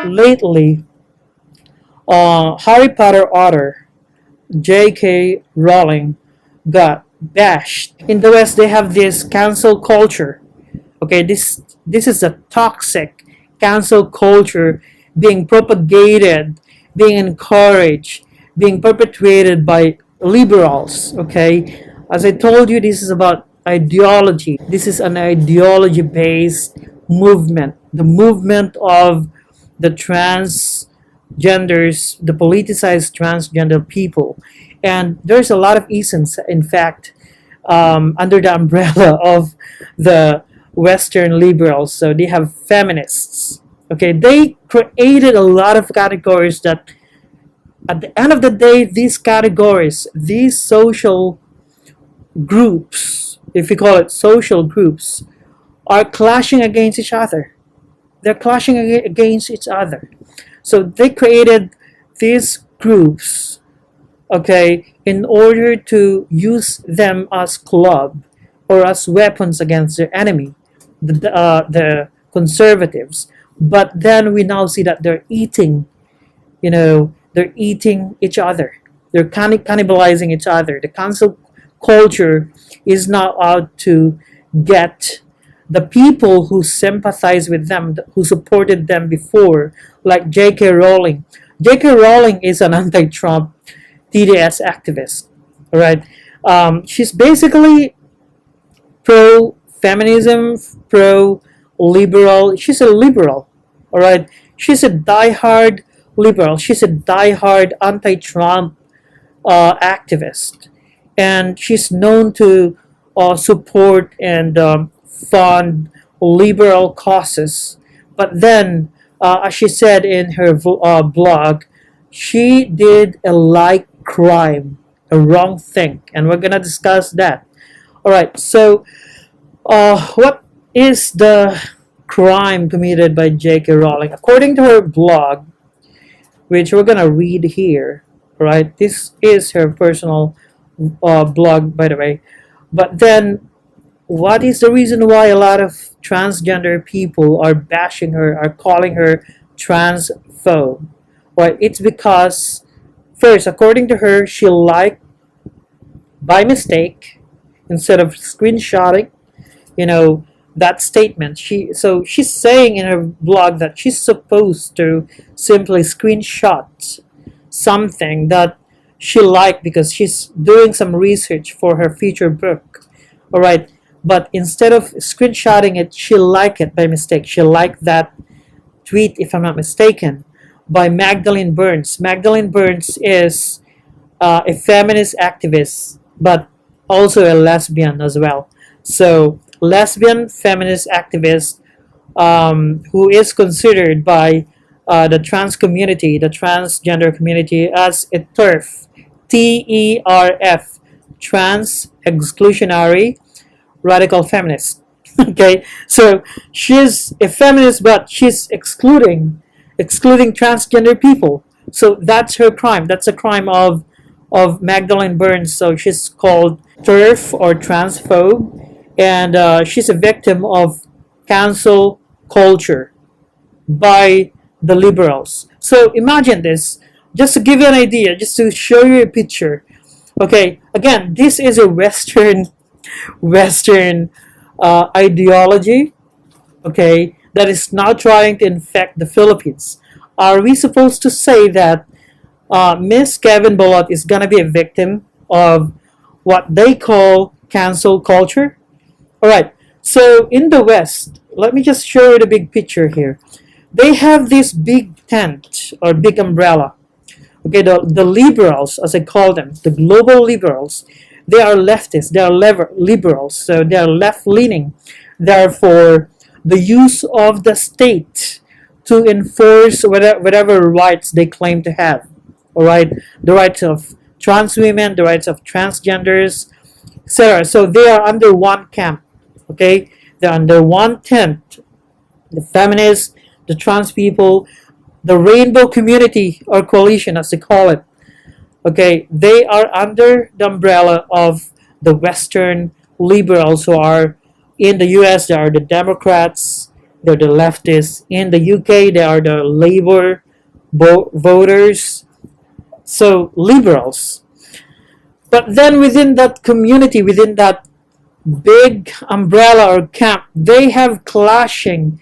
lately, Harry Potter author J.K. Rowling got bashed. In the West, they have this cancel culture. Okay, this is a toxic cancel culture being propagated, being encouraged, being perpetuated by liberals. Okay, as I told you, this is about ideology. This is an ideology based movement, the movement of the transgenders, the politicized transgender people. And there's a lot of isms, in fact, under the umbrella of the Western liberals. So they have feminists. Okay, they created a lot of categories that, at the end of the day, these categories, these social groups, if you call it social groups, are clashing against each other. They're clashing against each other. So they created these groups, okay, in order to use them as club or as weapons against their enemy, the conservatives. But then we now see that they're eating, they're eating each other. They're cannibalizing each other. The cancel culture is now out to get the people who sympathize with them, who supported them before, like J.K. Rowling. J.K. Rowling is an anti-Trump TDS activist. All right, she's basically pro-feminism, pro-liberal. She's a liberal. All right, she's a die-hard liberal. She's a die-hard anti-Trump activist, and she's known to support and fund liberal causes. But then, as she said in her blog, she did a like crime, a wrong thing, and we're gonna discuss that. All right. So, what is the crime committed by J.K. Rowling? According to her blog, which we're gonna read here. Right. This is her personal blog, by the way. But then, what is the reason why a lot of transgender people are bashing her, are calling her transphobe? Well, it's because, first, according to her, she liked by mistake, instead of screenshotting, that statement. She's saying in her blog that she's supposed to simply screenshot something that she liked because she's doing some research for her future book. All right. But instead of screenshotting it, she liked it by mistake. She liked that tweet, if I'm not mistaken, by Magdalene Burns. Magdalene Burns is a feminist activist, but also a lesbian as well. So, lesbian feminist activist who is considered by the trans community, the transgender community, as a TERF, TERF, trans exclusionary radical feminist. Okay, so she's a feminist, but she's excluding transgender people. So that's her crime. That's a crime of Magdalene Burns. So she's called TERF or transphobe, and she's a victim of cancel culture by the liberals. So imagine this, just to give you an idea, just to show you a picture. Okay, again, this is a Western ideology, okay, that is now trying to infect the Philippines. Are we supposed to say that Miss Kevin Bolot is gonna be a victim of what they call cancel culture? All right. So in the West, let me just show you the big picture here. They have this big tent or big umbrella. Okay, the liberals, as I call them, the global liberals, they are leftists, they are liberals, so they are left-leaning. Therefore, the use of the state to enforce whatever rights they claim to have. All right, the rights of trans women, the rights of transgenders, etc. So they are under one camp. Okay, they're under one tent. The feminists, the trans people, the rainbow community or coalition, as they call it. Okay, they are under the umbrella of the Western liberals who are in the U.S. There are the Democrats, They're the leftists. In the UK, they are the Labour voters. So liberals. But then within that community, within that big umbrella or camp, they have clashing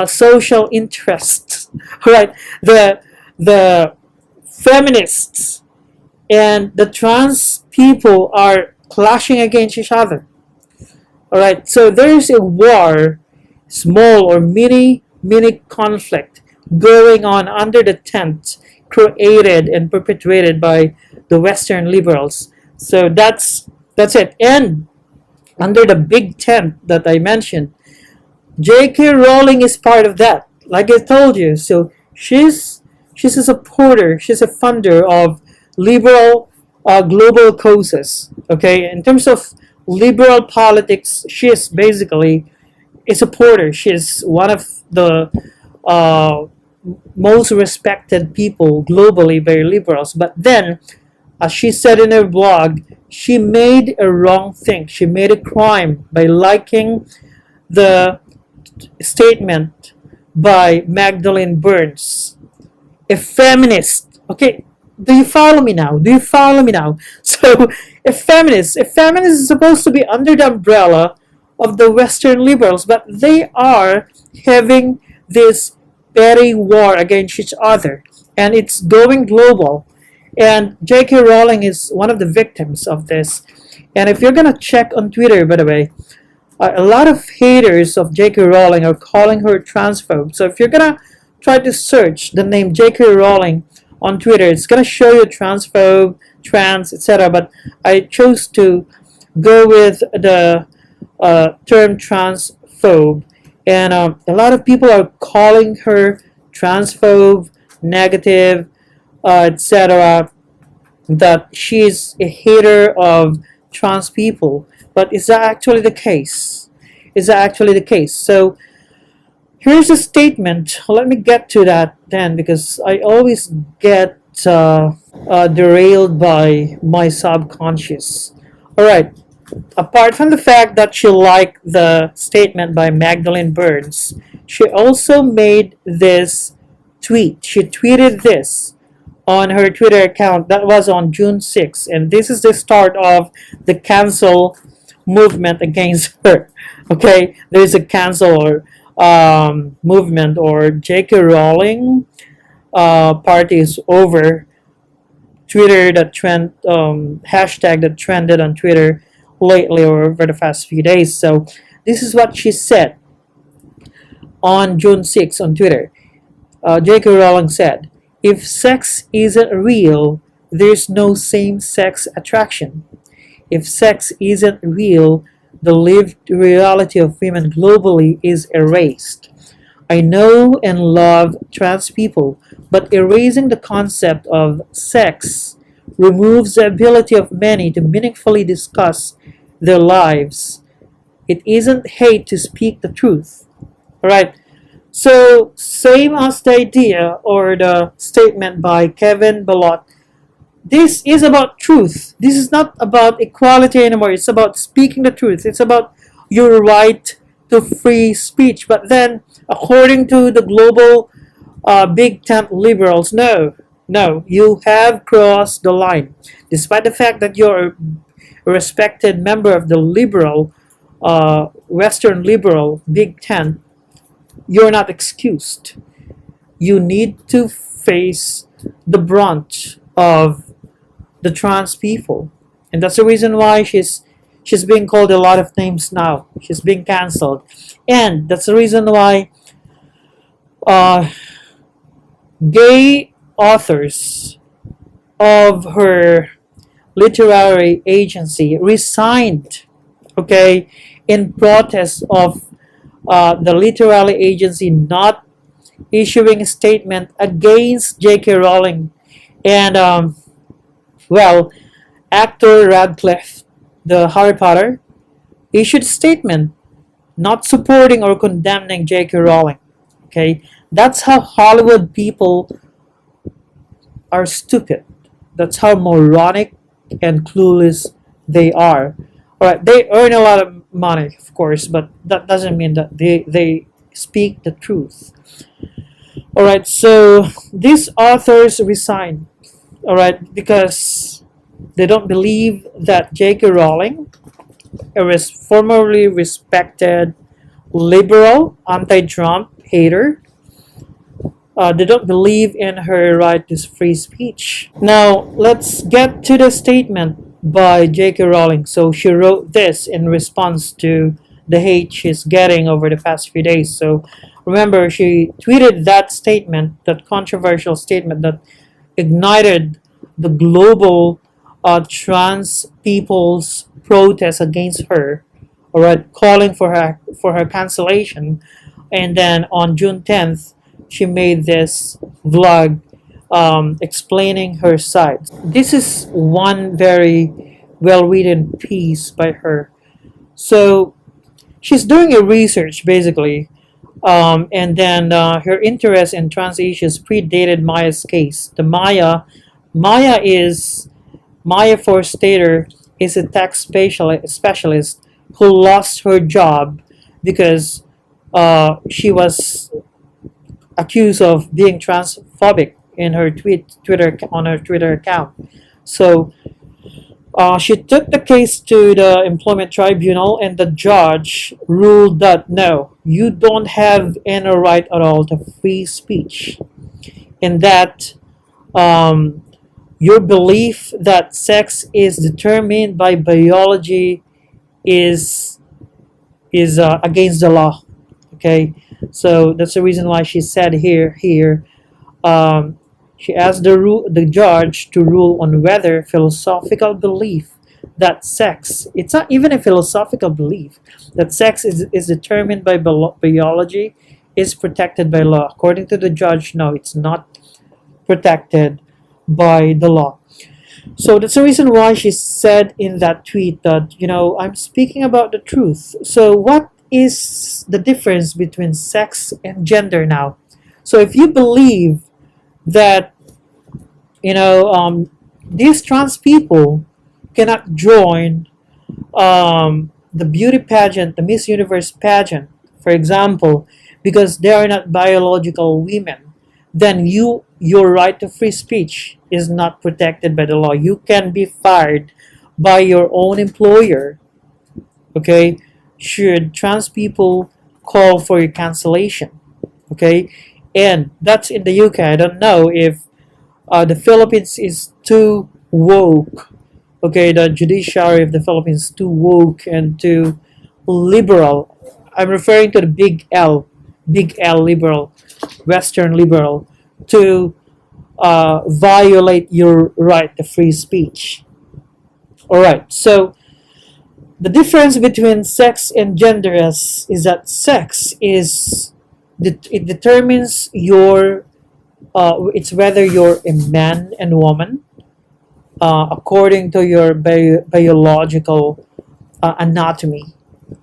social interests. Right? The feminists and the trans people are clashing against each other. All right, so there is a war, small or mini conflict going on under the tent created and perpetuated by the Western liberals. So that's it. And under the big tent that I mentioned, J.K. Rowling is part of that. Like I told you, so she's a supporter, she's a funder of liberal global causes. Okay, in terms of liberal politics, she is basically a supporter. She is one of the uh, most respected people globally by liberals. But then, as she said in her blog, she made a wrong thing. She made a crime by liking the statement by Magdalene Burns, a feminist. Okay, do you follow me now? Do you follow me now? So, a feminist is supposed to be under the umbrella of the Western liberals, but they are having this petty war against each other, and it's going global. And J.K. Rowling is one of the victims of this. And if you're gonna check on Twitter, by the way, a lot of haters of J.K. Rowling are calling her transphobe. So if you're gonna try to search the name J.K. Rowling on Twitter, it's gonna show you transphobe, trans, etc. But I chose to go with the term transphobe, and a lot of people are calling her transphobe, negative, etc. That she's a hater of trans people. But is that actually the case? Is that actually the case? So here's a statement. Let me get to that then, because I always get derailed by my subconscious. All right. Apart from the fact that she liked the statement by Magdalene Burns, she also made this tweet. She tweeted this on her Twitter account. That was on June 6th. And this is the start of the cancel movement against her. Okay, there's a cancel or movement, or J.K. Rowling party is over. Twitter that trend hashtag that trended on Twitter lately or over the past few days. So this is what she said on June 6th on Twitter. J.K. Rowling said, "If sex isn't real, there's no same-sex attraction. If sex isn't real, the lived reality of women globally is erased. I know and love trans people, but erasing the concept of sex removes the ability of many to meaningfully discuss their lives. It isn't hate to speak the truth." Alright, so same as the idea or the statement by Kevin Ballot. This is about truth. This is not about equality anymore. It's about speaking the truth. It's about your right to free speech. But then, according to the global big tent liberals, no, you have crossed the line. Despite the fact that you're a respected member of the liberal, Western liberal big tent, you're not excused. You need to face the brunt of the trans people, and that's the reason why she's being called a lot of names now. She's being cancelled, and that's the reason why uh, gay authors of her literary agency resigned, okay, in protest of the literary agency not issuing a statement against J.K. Rowling. And well, actor Radcliffe, the Harry Potter, issued a statement not supporting or condemning J.K. Rowling. Okay, that's how Hollywood people are stupid. That's how moronic and clueless they are. All right, they earn a lot of money, of course, but that doesn't mean that they speak the truth. All right, so these authors resigned, all right, because they don't believe that J.K. Rowling, a formerly respected liberal, anti-Trump hater, they don't believe in her right to free speech. Now, let's get to the statement by J.K. Rowling. So, she wrote this in response to the hate she's getting over the past few days. So, remember, she tweeted that statement, that controversial statement that ignited the global trans people's protest against her, all right, calling for her cancellation. And then on June 10th, she made this vlog explaining her side. This is one very well written piece by her. So she's doing a research basically, and then her interest in trans issues predated Maya's case. Maya Forstater is a tech specialist who lost her job because she was accused of being transphobic in her Twitter account. So she took the case to the employment tribunal, and the judge ruled that no, you don't have any right at all to free speech, and that um, your belief that sex is determined by biology is against the law. Okay, so that's the reason why she said here. Um, she asked the judge to rule on whether philosophical belief that sex, it's not even a philosophical belief, that sex is determined by biology is protected by law. According to the judge, no, it's not protected by the law. So that's the reason why she said in that tweet that, I'm speaking about the truth. So what is the difference between sex and gender now? So if you believe that, these trans people cannot join the beauty pageant, the Miss Universe pageant, for example, because they are not biological women, then your right to free speech is not protected by the law. You can be fired by your own employer, okay, should trans people call for your cancellation, okay? And that's in the UK. I don't know if the Philippines is too woke, okay, the judiciary of the Philippines is too woke and too liberal. I'm referring to the big L liberal, Western liberal, to violate your right to free speech. All right, so the difference between sex and gender is that sex is it determines your it's whether you're a man and woman according to your biological anatomy.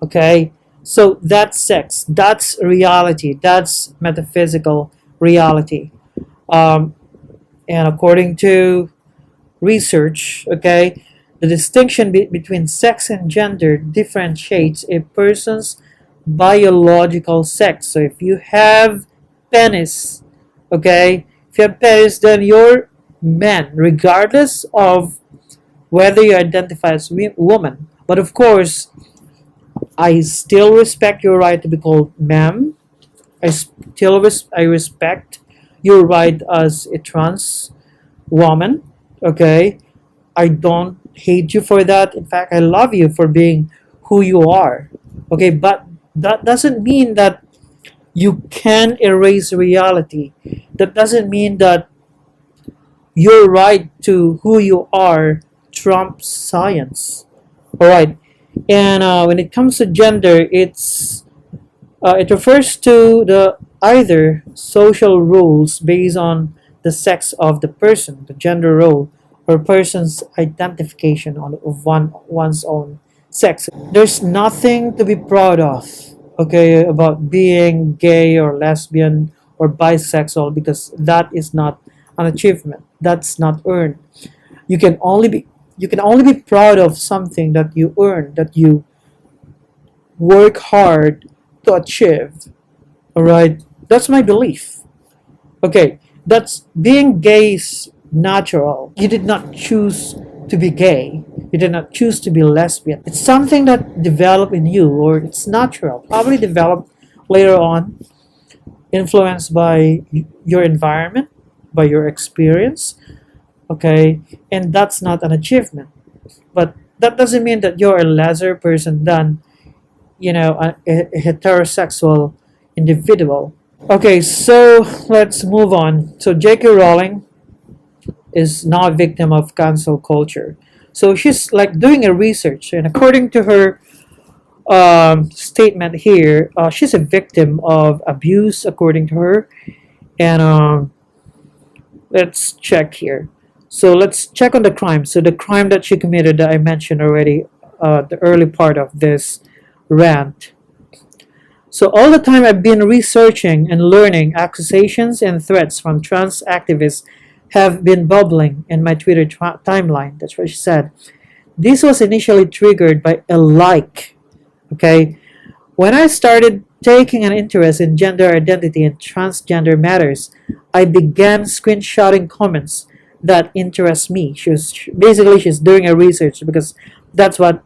Okay, so that's sex. That's reality. That's metaphysical reality. Um, and according to research, okay, the distinction between sex and gender differentiates a person's biological sex. So if you have penis, okay, if you have penis, then you're man, regardless of whether you identify as woman. But of course, I still respect your right to be called ma'am. I respect your right as a trans woman. Okay, I don't hate you for that. In fact, I love you for being who you are. Okay, but that doesn't mean that you can erase reality. That doesn't mean that your right to who you are trumps science. All right, and when it comes to gender, it refers to the either social rules based on the sex of the person, the gender role, or person's identification of one's own sex. There's nothing to be proud of, okay, about being gay or lesbian or bisexual, because that is not an achievement. That's not earned. You can only be proud of something that you earn, that you work hard to achieve. All right, that's my belief. Okay, that's being gay is natural. You did not choose to be gay. You did not choose to be lesbian. It's something that developed in you, or it's natural. Probably developed later on, influenced by your environment, by your experience. Okay, and that's not an achievement. But that doesn't mean that you're a lesser person than a heterosexual individual. Okay, so let's move on. So J.K. Rowling is now a victim of cancel culture. So she's like doing a research, and according to her statement here, she's a victim of abuse, according to her. And let's check here. So let's check on the crime. So the crime that she committed that I mentioned already, the early part of this rant. So all the time I've been researching and learning, accusations and threats from trans activists have been bubbling in my Twitter timeline. That's what she said. This was initially triggered by a like. Okay, when I started taking an interest in gender identity and transgender matters, I began screenshotting comments that interest me. She's doing a research because that's what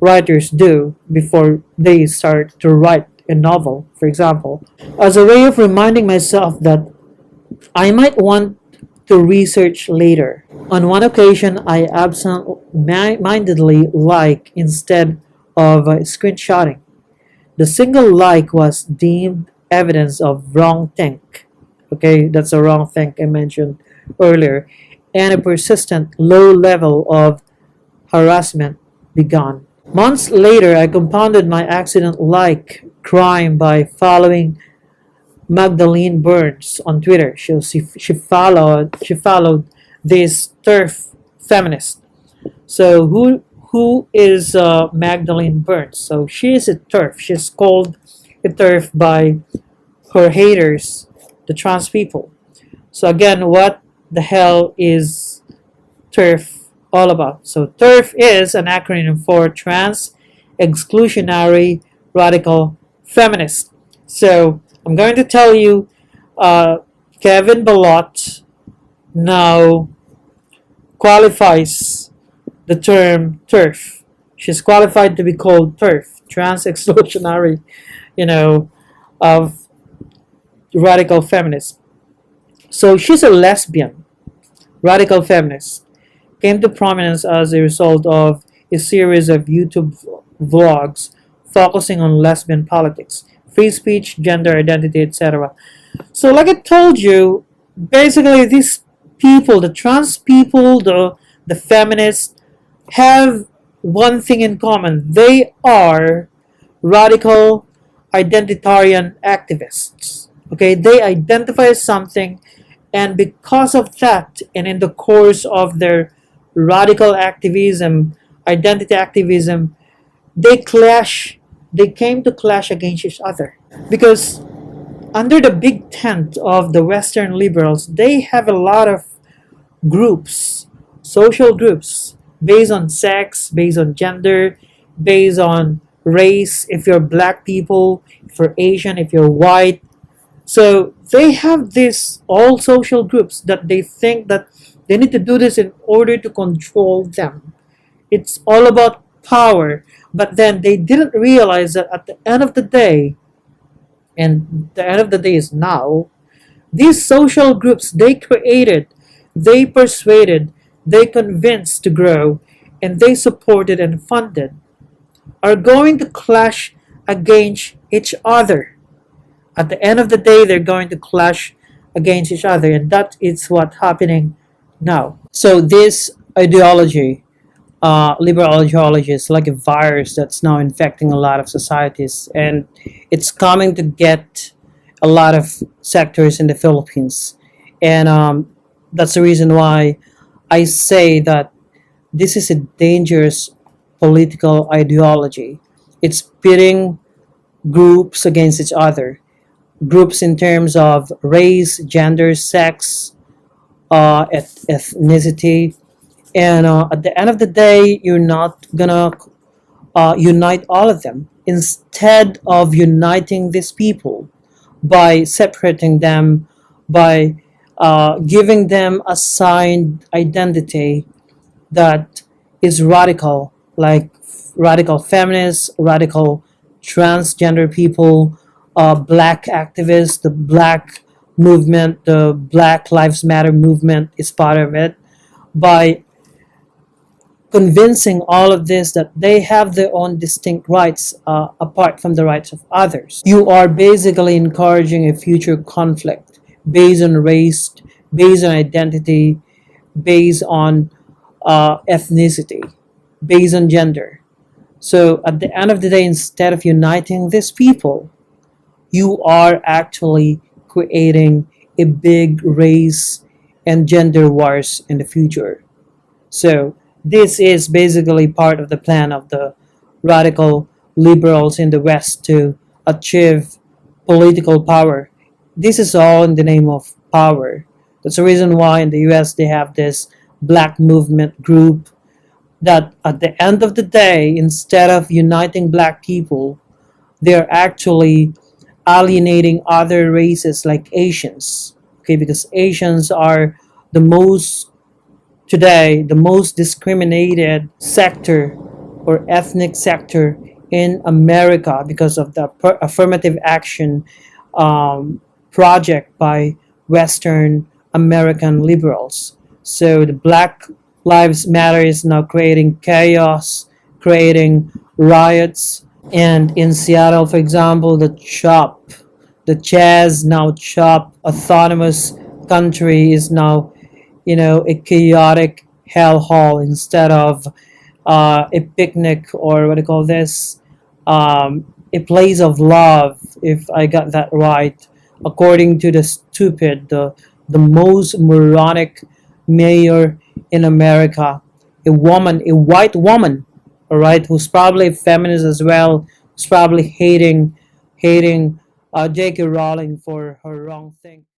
writers do before they start to write a novel, for example, as a way of reminding myself that I might want to research later. On one occasion, I absent-mindedly like instead of screenshotting. The single like was deemed evidence of wrong think. Okay, that's a wrong think I mentioned earlier, and a persistent low level of harassment began. Months later, I compounded my accident like crime by following Magdalene Burns on Twitter. She followed this TERF feminist. So who is Magdalene Burns? So she is a TERF. She's called a TERF by her haters, the trans people. So again, what the hell is TERF all about? So TERF is an acronym for Trans Exclusionary Radical Feminist. So I'm going to tell you, Kevin Ballot now qualifies the term TERF. She's qualified to be called TERF, Trans Exclusionary, of Radical Feminist. So she's a lesbian, radical feminist, came to prominence as a result of a series of YouTube vlogs focusing on lesbian politics, free speech, gender identity, etc. So, like I told you, basically these people, the trans people, the feminists, have one thing in common. They are radical identitarian activists. Okay, they identify as something, and because of that, and in the course of their radical activism, identity activism, they clash. They came to clash against each other because under the big tent of the Western liberals, they have a lot of groups, social groups, based on sex, based on gender, based on race. If you're black people, if you're Asian, if you're white, so they have these all social groups that they think that they need to do this in order to control them. It's all about power. But then they didn't realize that at the end of the day, and the end of the day is now, these social groups they created, they persuaded, they convinced to grow, and they supported and funded are going to clash against each other. At the end of the day, they're going to clash against each other, and that is what's happening now. So this ideology, liberal ideology, is like a virus that's now infecting a lot of societies, and it's coming to get a lot of sectors in the Philippines, and that's the reason why I say that this is a dangerous political ideology. It's pitting groups against each other, groups in terms of race, gender, sex, ethnicity, and at the end of the day, you're not gonna unite all of them. Instead of uniting these people, by separating them, by giving them a signed identity that is radical, like radical feminists, radical transgender people, black activists, the black movement, the Black Lives Matter movement is part of it, by convincing all of this that they have their own distinct rights apart from the rights of others. You are basically encouraging a future conflict based on race, based on identity, based on ethnicity, based on gender. So at the end of the day, instead of uniting these people, you are actually creating a big race and gender wars in the future. So this is basically part of the plan of the radical liberals in the West to achieve political power. This is all in the name of power. That's the reason why in the US they have this black movement group that at the end of the day, instead of uniting black people, they're actually alienating other races like Asians. Okay, because Asians are the most today the most discriminated sector or ethnic sector in America because of the affirmative action um, project by Western American liberals. So the Black Lives Matter is now creating chaos, creating riots, and in Seattle, for example, the Chaz now CHOP autonomous country is now a chaotic hellhole instead of a picnic, or what do you call this, a place of love, if I got that right, according to the most moronic mayor in America, a white woman, all right, who's probably a feminist as well, who's probably hating J.K. Rowling for her wrong thing.